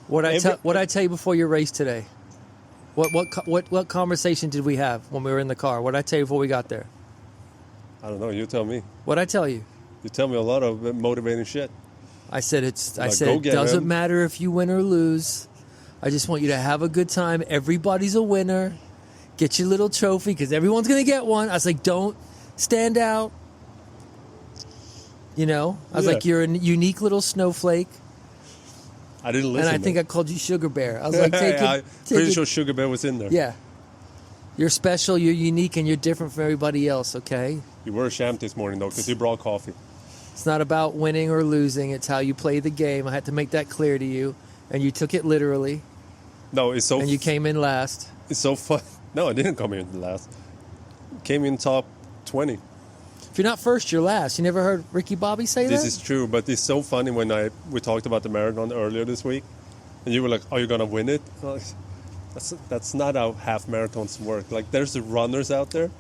What I tell you before your race today? What conversation did we have when we were in the car? What did I tell you before we got there? I don't know. You tell me. What did I tell you? You tell me a lot of motivating shit. I said it go get doesn't him. matter if you win or lose. I just want you to have a good time. Everybody's a winner. Get your little trophy because everyone's going to get one. I was like, don't stand out. You know? I was like, you're a unique little snowflake. I didn't listen. And I think I called you Sugar Bear. I was like, pretty sure Sugar Bear was in there. Yeah. You're special, you're unique, and you're different from everybody else, okay? You were ashamed this morning, though, because you brought coffee. It's not about winning or losing. It's how you play the game. I had to make that clear to you. And you took it literally. No, it's so... And you came in last. It's so fun. No, I didn't come in last. Came in top 20. If you're not first, you're last. You never heard Ricky Bobby say that? This is true, but it's so funny when we talked about the marathon earlier this week. And you were like, are you going to win it? Like, that's not how half marathons work. Like, there's the runners out there.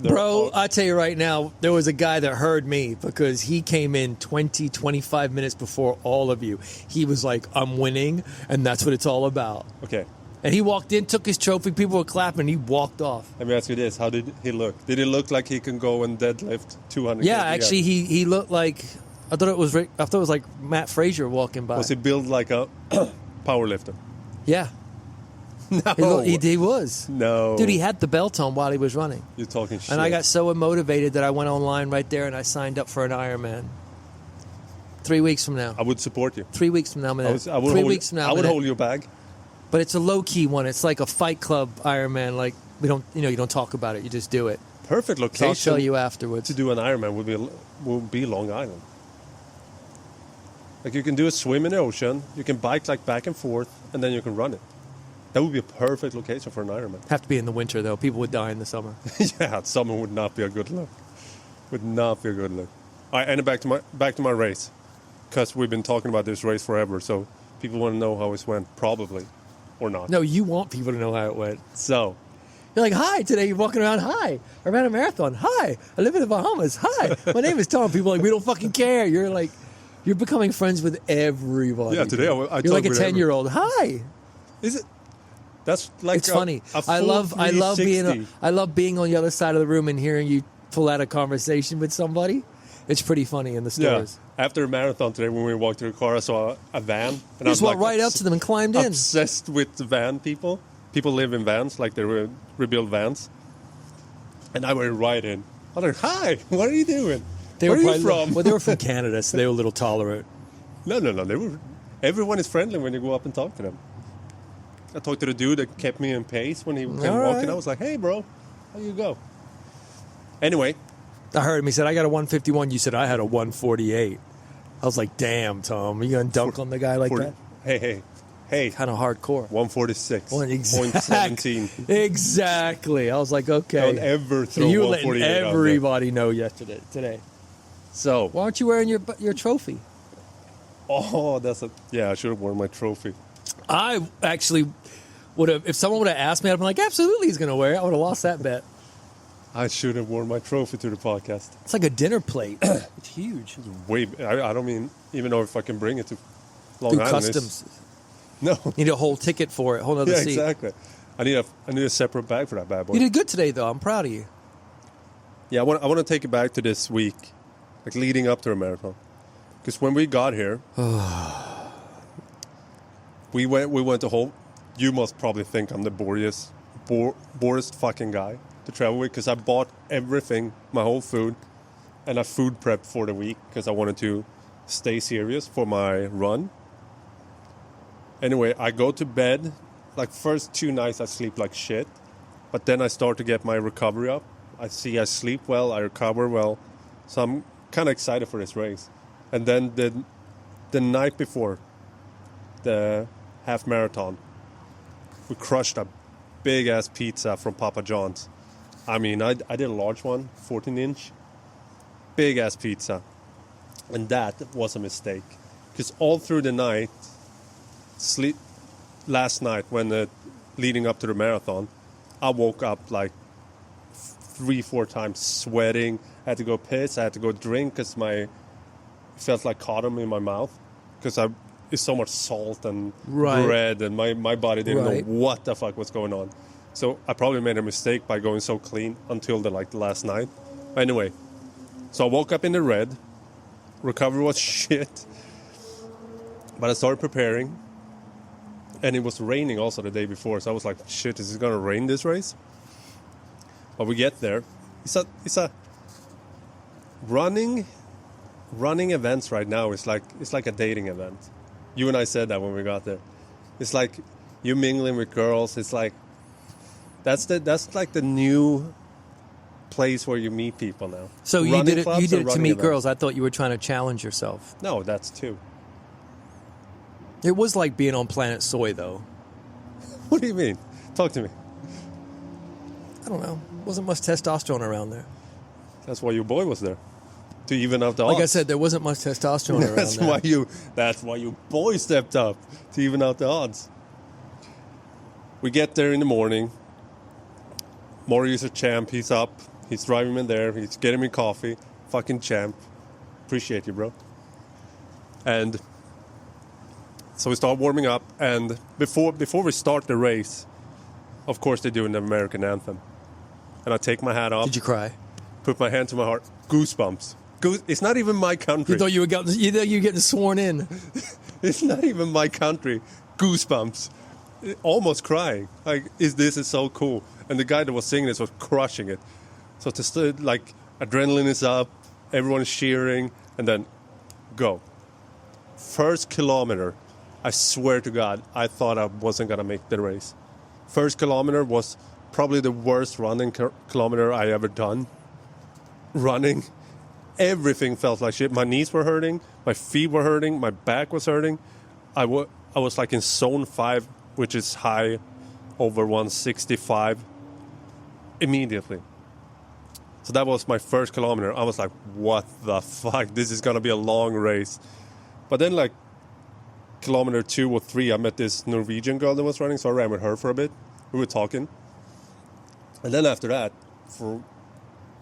Bro, I tell you right now, there was a guy that heard me because he came in 25 minutes before all of you. He was like, I'm winning, and that's what it's all about. Okay. And he walked in, took his trophy, people were clapping, he walked off. Let me ask you this. How did he look? Did he look like he can go and deadlift 200? Yeah, actually, he looked like, I thought it was like Matt Frazier walking by. Was he built like a power lifter? Yeah. No. He was. No. Dude, he had the belt on while he was running. You're talking shit. And I got so motivated that I went online right there and I signed up for an Ironman. 3 weeks from now. I would support you. 3 weeks from now. I would hold your bag. But it's a low-key one. It's like a Fight Club Ironman. Like, you don't talk about it. You just do it. Perfect location. So I'll tell you afterwards. To do an Ironman would be Long Island. Like, you can do a swim in the ocean, you can bike like back and forth, and then you can run it. That would be a perfect location for an Ironman. Have to be in the winter, though. People would die in the summer. Yeah, summer would not be a good look. Would not be a good look. All right, and back to my race. Because we've been talking about this race forever, so people want to know how it went, probably, or not. No, you want people to know how it went. So... You're like, hi, today you're walking around, hi. I ran a marathon, hi. I live in the Bahamas, hi. My name is Tom. People are like, we don't fucking care. You're like, you're becoming friends with everybody. Yeah, today I you're like a 10-year-old. Hi. Is it? That's like it's funny. A I love being on the other side of the room and hearing you pull out a conversation with somebody. It's pretty funny in the stores. Yeah. After a marathon today, when we walked to the car, I saw a van. And you just walked right up to them and climbed in. Obsessed with the van people. People live in vans, like they rebuild vans. And I went right in. I was like, hi, what are you doing? Where are you from? Well, they were from Canada, so they were a little tolerant. No. Everyone is friendly when you go up and talk to them. I talked to the dude that kept me in pace when he came walking. I was like, hey, bro, how you go? Anyway. I heard him. He said, I got a 151. You said, I had a 148. I was like, damn, Tom. Are you going to dunk on the guy like that? Hey. Kind of hardcore. 146. Exactly. 0.17. Exactly. I was like, okay. Don't ever throw so you 148 were letting everybody know today. So. Why aren't you wearing your trophy? Oh, I should have worn my trophy. I actually would have, if someone would have asked me, I'd have been like, absolutely he's going to wear it. I would have lost that bet. I should have worn my trophy to the podcast. It's like a dinner plate. It's huge. It's I don't even know if I can bring it to Long Island. Customs. No. You need a whole ticket for it, a whole other seat. Exactly. I need a separate bag for that bad boy. You did good today, though. I'm proud of you. Yeah, I want to take it back to this week, like leading up to the marathon. Because when we got here, we went to whole. You must probably think I'm the borest fucking guy to travel with, because I bought everything, my whole food, and I food prepped for the week because I wanted to stay serious for my run. Anyway, I go to bed. Like, first 2 nights I sleep like shit, but then I start to get my recovery up. I sleep well, I recover well, so I'm kind of excited for this race. And then the night before the half marathon, we crushed a big ass pizza from Papa John's. I mean, I did a large one, 14-inch, big ass pizza, and that was a mistake, because all through the night, last night when leading up to the marathon, I woke up like 3-4 times sweating. I had to go piss. I had to go drink because it felt like cotton in my mouth, because I it's so much salt and Right. bread, and my body didn't Right. know what the fuck was going on. So I probably made a mistake by going so clean until the last night. Anyway, so I woke up in the red. Recovery was shit, but I started preparing, and it was raining also the day before. So I was like, shit, is it gonna rain this race? But we get there. It's a running events right now. It's like a dating event. You and I said that when we got there. It's like you mingling with girls. It's like that's like the new place where you meet people now. So you Running did it. clubs You did and it to running meet events. girls. I thought you were trying to challenge yourself. No, that's two. It was like being on Planet Soy, though. What do you mean? Talk to me. I don't know. Wasn't much testosterone around there. That's why your boy was there, to even out the odds. Like I said, there wasn't much testosterone around That's there. why your boy stepped up to even out the odds. We get there in the morning. Maurice is a champ. He's up. He's driving me there. He's getting me coffee. Fucking champ. Appreciate you, bro. And so we start warming up. And before we start the race, of course they're doing the American anthem. And I take my hat off. Did you cry? Put my hand to my heart. Goosebumps. It's not even my country. You thought you were getting sworn in. It's not even my country. Goosebumps. Almost crying. Like, this is so cool. And the guy that was singing this was crushing it. So like, adrenaline is up, everyone is cheering, and then go. First kilometer, I swear to God, I thought I wasn't going to make the race. First kilometer was probably the worst running kilometer I ever done. Running, everything felt like shit. My knees were hurting, my feet were hurting, my back was hurting. I was like in zone 5, which is high, over 165, immediately. So that was my first kilometer. I was like, what the fuck? This is going to be a long race. But then, like, kilometer 2 or 3, I met this Norwegian girl that was running, so I ran with her for a bit. We were talking. And then after that, for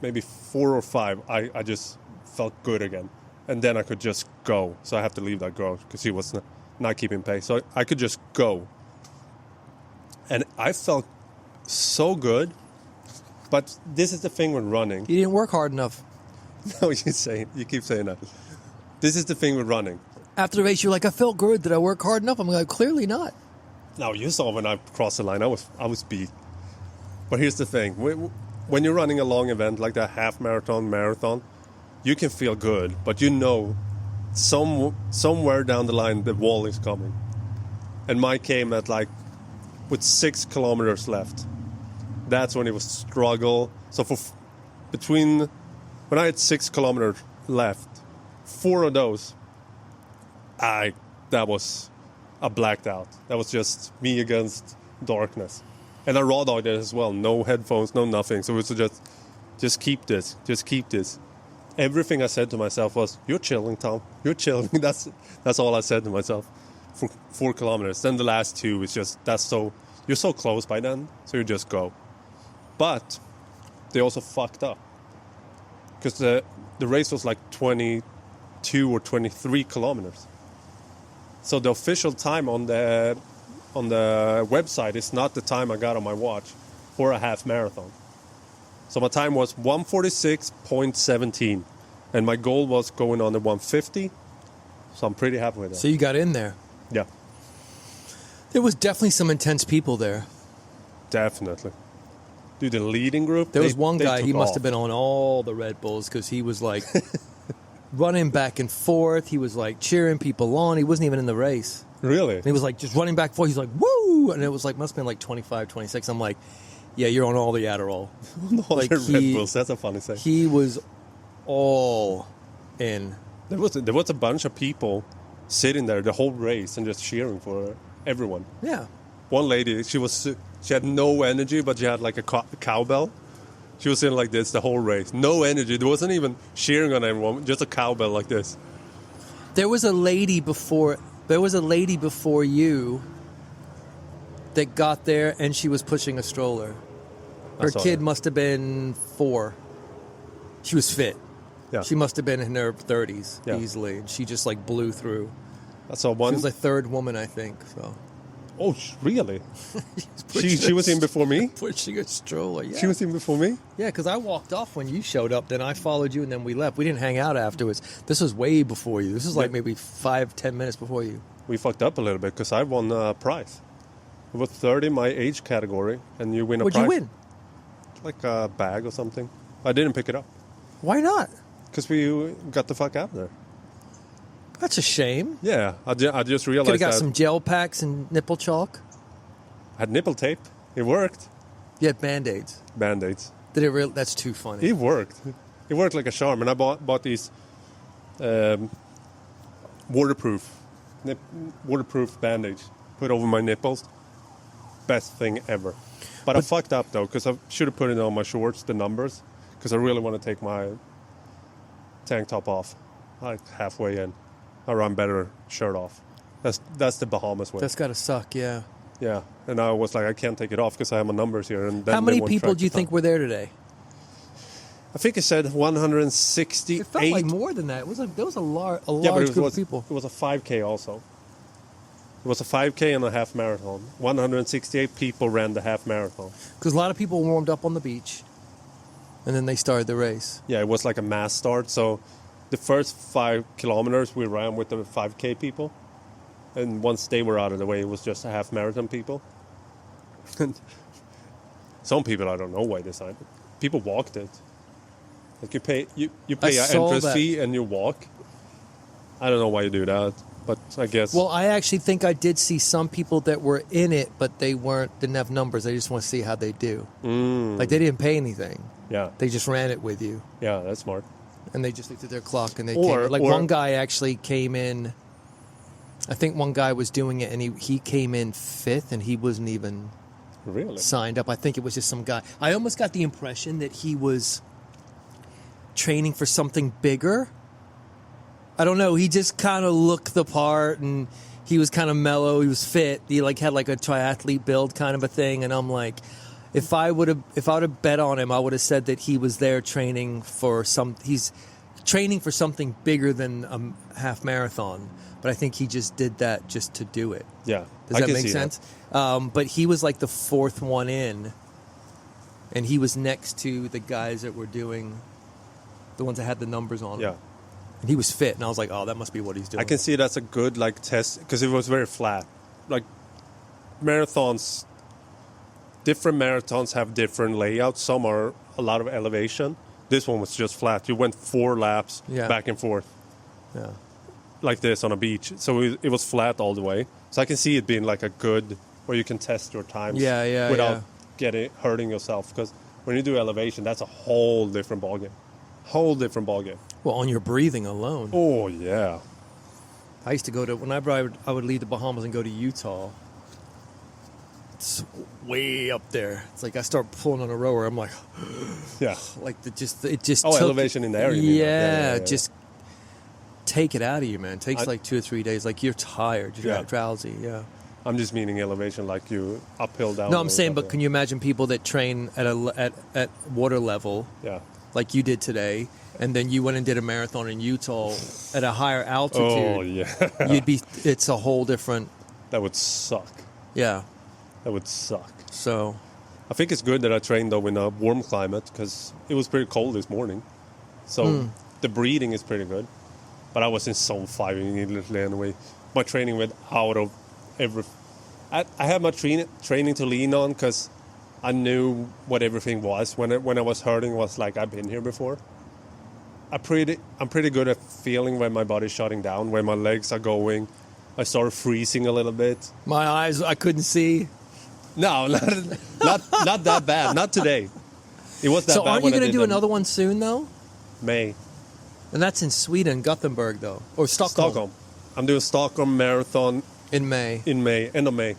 maybe 4 or 5, I just felt good again. And then I could just go. So I have to leave that girl because she was not keeping pace. So I could just go. And I felt so good. But this is the thing with running. You didn't work hard enough. No, you keep saying that. This is the thing with running. After the race, you're like, I felt good. Did I work hard enough? I'm like, clearly not. Now, you saw when I crossed the line, I was beat. But here's the thing. When you're running a long event like that half marathon, you can feel good. But you know somewhere down the line, the wall is coming. And mine came at with 6 kilometers left. That's when it was struggle. So when I had 6 kilometers left, 4 of those, that was a blacked out. That was just me against darkness. And I raw dogged it as well. No headphones, no nothing. So it was just keep this. Just keep this. Everything I said to myself was, you're chilling, Tom. You're chilling. That's all I said to myself for 4 kilometers. Then the last 2 is just, you're so close by then, so you just go. But they also fucked up. Because the race was like 22 or 23 kilometers. So the official time on the website is not the time I got on my watch for a half marathon. So my time was 1:46.17, and my goal was going on the 1:50. So I'm pretty happy with that. So you got in there. Yeah, There was definitely some intense people there. definitely. Dude, the leading group. There was one guy, he must off. have been on all the Red Bulls because he was like running back and forth. He was like cheering people on. He wasn't even in the race. Really? And he was like just running back and forth. He's like, woo! And it was like, must have been like 25, 26. I'm like, yeah, you're on all the Adderall. All like the Red Bulls. That's a funny thing. He was all in. There was a bunch of people sitting there the whole race and just cheering for everyone. Yeah. One lady, she had no energy, but she had like a cowbell. She was sitting like this the whole race. No energy. There wasn't even cheering on everyone. Just a cowbell like this. There was a lady before you that got there, and she was pushing a stroller. Her saw kid that. must have been 4. She was fit. Yeah. She must have been in her 30s Yeah. easily. And she just like blew through. I saw She one. was the third woman, I think. So Oh, really? pushing She was in before me? pushing a stroller. Yeah, She was in before me? yeah. Because I walked off when you showed up. Then I followed you, and then we left. We didn't hang out afterwards. This was way before you. This was like Yeah. maybe 5-10 minutes before you. We fucked up a little bit because I won a prize. It was third in my age category, and you win a What'd prize. you win? Like a bag or something. I didn't pick it up Why not? because we got the fuck out of there. That's a shame. Yeah, I just Could realized have got that some gel packs and nipple chalk. I had nipple tape. It worked. You had Band-Aids. Band-Aids. Did it really? That's too funny. It worked. It worked like a charm. And I bought these waterproof Band-Aids. Put over my nipples. Best thing ever. But I fucked up though because I should have put it on my shorts, the numbers, because I really want to take my tank top off. Like halfway in. I run better shirt off. That's the Bahamas way. That's got to suck, yeah. Yeah. And I was like, I can't take it off because I have my numbers here. And then How many they won't people track do you the think time. were there today? I think it said 168. It felt like more than that. There was a large Yeah, but group it of was, people. it was a 5K also. It was a 5K and a half marathon. 168 people ran the half marathon. Because a lot of people warmed up on the beach, and then they started the race. Yeah, it was like a mass start. So the first 5 kilometers we ran with the 5K people. And once they were out of the way, it was just a half marathon people. And some people, I don't know why they signed it. People walked it. Like you pay I an saw entrance that. fee and you walk. I don't know why you do that, but I guess. Well, I actually think I did see some people that were in it, but they didn't have numbers. They just want to see how they do. Like they didn't pay anything. yeah, They just ran it with you, yeah, that's smart. and they just looked at their clock and they Or- came in. Like or- one guy actually came in. I think one guy was doing it, and he came in 5th, and he wasn't even Really? signed up. I think it was just some guy. I almost got the impression that he was training for something bigger. I don't know. He just kind of looked the part, and he was kind of mellow. He was fit. He had like a triathlete build kind of a thing. And I'm like, if I would have bet on him, I would have said that he was there training for he's training for something bigger than a half marathon. But I think he just did that just to do it. Yeah. Does I that can make see sense? But he was like the 4th one in, and he was next to the guys that were doing the ones that had the numbers on them. Yeah. And he was fit, and I was like, oh, that must be what he's doing. I can see that's a good like test because it was very flat. Like marathons, different marathons have different layouts. Some are a lot of elevation. This one was just flat. You went 4 laps Yeah. back and forth Yeah. like this on a beach. So it was flat all the way. So I can see it being like a good where you can test your times Yeah, without hurting yourself. Because when you do elevation, that's a whole different ballgame. Whole different ballgame. Well, on your breathing alone. Oh, yeah. I used to go to, whenever I would leave the Bahamas and go to Utah, it's way up there. It's like I start pulling on a rower. I'm like, Yeah. it just Oh, took- elevation in the air, you mean? Yeah. just take it out of you, man. It takes I- like 2 or 3 days. Like you're tired, you're Yeah. drowsy. Yeah. I'm just meaning elevation, like you uphill, down. No, I'm saying, but can you imagine people that train at water level, Yeah. like you did today, and then you went and did a marathon in Utah at a higher altitude? Oh, yeah. It's a whole different. That would suck. Yeah. That would suck. So I think it's good that I trained, though, in a warm climate because it was pretty cold this morning. So the breathing is pretty good. But I was in zone 5 immediately anyway. My training went out of every... I had my training to lean on because I knew what everything was. When I was hurting, it was like, I've been here before. I'm pretty good at feeling when my body's shutting down, when my legs are going. I started freezing a little bit. my eyes, I couldn't see. No, not that bad. Not today. It was that So bad. aren't you when I going to did do them. another one soon, though? May. And that's in Sweden, Gothenburg, though, or Stockholm. I'm doing Stockholm Marathon In May. in May, end of May.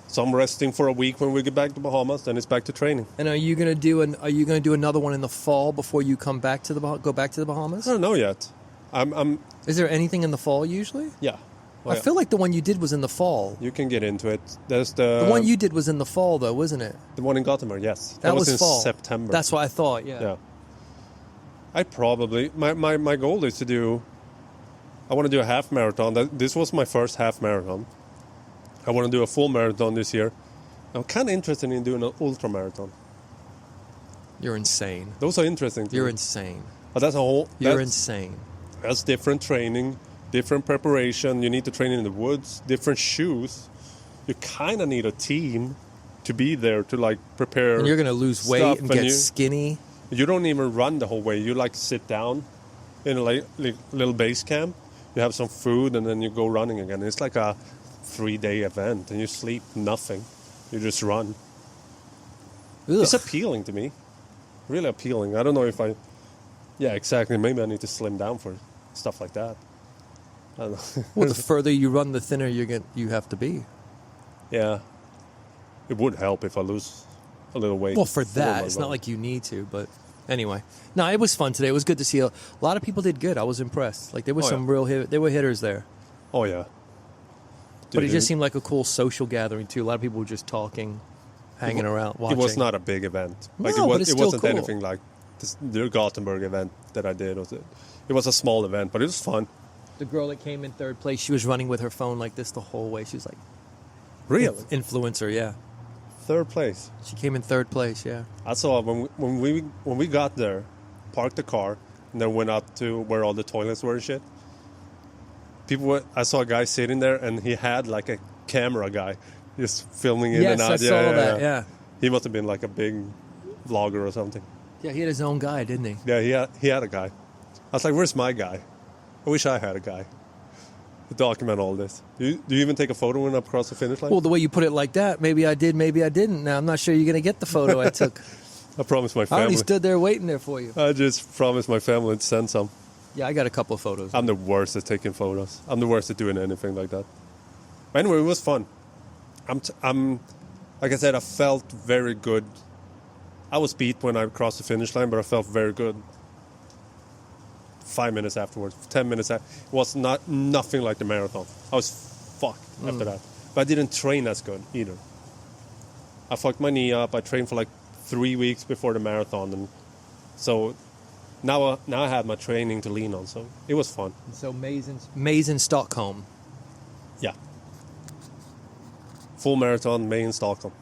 So I'm resting for a week when we get back to Bahamas. Then it's back to training. And are you going to do another one in the fall before you come back to go back to the Bahamas? I don't know yet. I'm Is there anything in the fall usually? yeah. Oh, I yeah. feel like the one you did was in the fall. You can get into it. There's The one you did was in the fall, though, wasn't it? the one in Gothenburg. Yes, That was in fall. September. That's what I thought. Yeah. Yeah. I probably my goal is to do I want to do a half marathon. This was my first half marathon. I want to do a full marathon this year. I'm kind of interested in doing an ultra marathon. You're insane. Those are interesting. You're me. insane. But that's a whole. You're insane. That's different training, different preparation. You need to train in the woods, different shoes. You kind of need a team to be there to like prepare. And you're going to lose weight stuff, and get you, skinny. You don't even run the whole way. You like sit down in a little base camp. You have some food and then you go running again. It's like a 3-day event and you sleep nothing. You just run. Ugh. It's appealing to me. Really appealing. I don't know if I... Yeah, exactly. Maybe I need to slim down for stuff like that. I don't know. Well, the further you run, the thinner you have to be. Yeah. It would help if I lose a little weight. Well, for that, my it's run. not like you need to, but anyway. No, it was fun today. It was good to see. A lot of people did good. I was impressed. Like, there was some real there were hitters there. Oh, yeah. But it just seemed like a cool social gathering, too. A lot of people were just talking, hanging around, watching. It was not a big event. Like No, but it's it still wasn't cool. anything like the Gothenburg event that I did. It was a small event, but it was fun. The girl that came in third place, she was running with her phone like this the whole way. She was like... Really? Influencer, yeah. Third place. She came in third place, yeah. I saw when we got there, parked the car, and then went up to where all the toilets were and shit. I saw a guy sitting there, and he had like a camera guy just filming in Yes, and out. I saw that, yeah. He must have been like a big vlogger or something. Yeah, he had his own guy, didn't he? Yeah, he had a guy. I was like, where's my guy? I wish I had a guy to document all this. Do you even take a photo when up across the finish line? Well, the way you put it like that, maybe I did, maybe I didn't. Now, I'm not sure you're going to get the photo I took. I promised my I family. already stood there waiting there for you. I just promised my family to send some. Yeah, I got a couple of photos. I'm the worst at taking photos. I'm the worst at doing anything like that. Anyway, it was fun. I'm like I said, I felt very good. I was beat when I crossed the finish line, but I felt very good 5 minutes afterwards, 10 minutes after. It was nothing like the marathon. I was fucked after that. But I didn't train as good either. I fucked my knee up. I trained for like 3 weeks before the marathon. And so now I had my training to lean on. So it was fun. So May's in Stockholm. Yeah. Full marathon, May in Stockholm.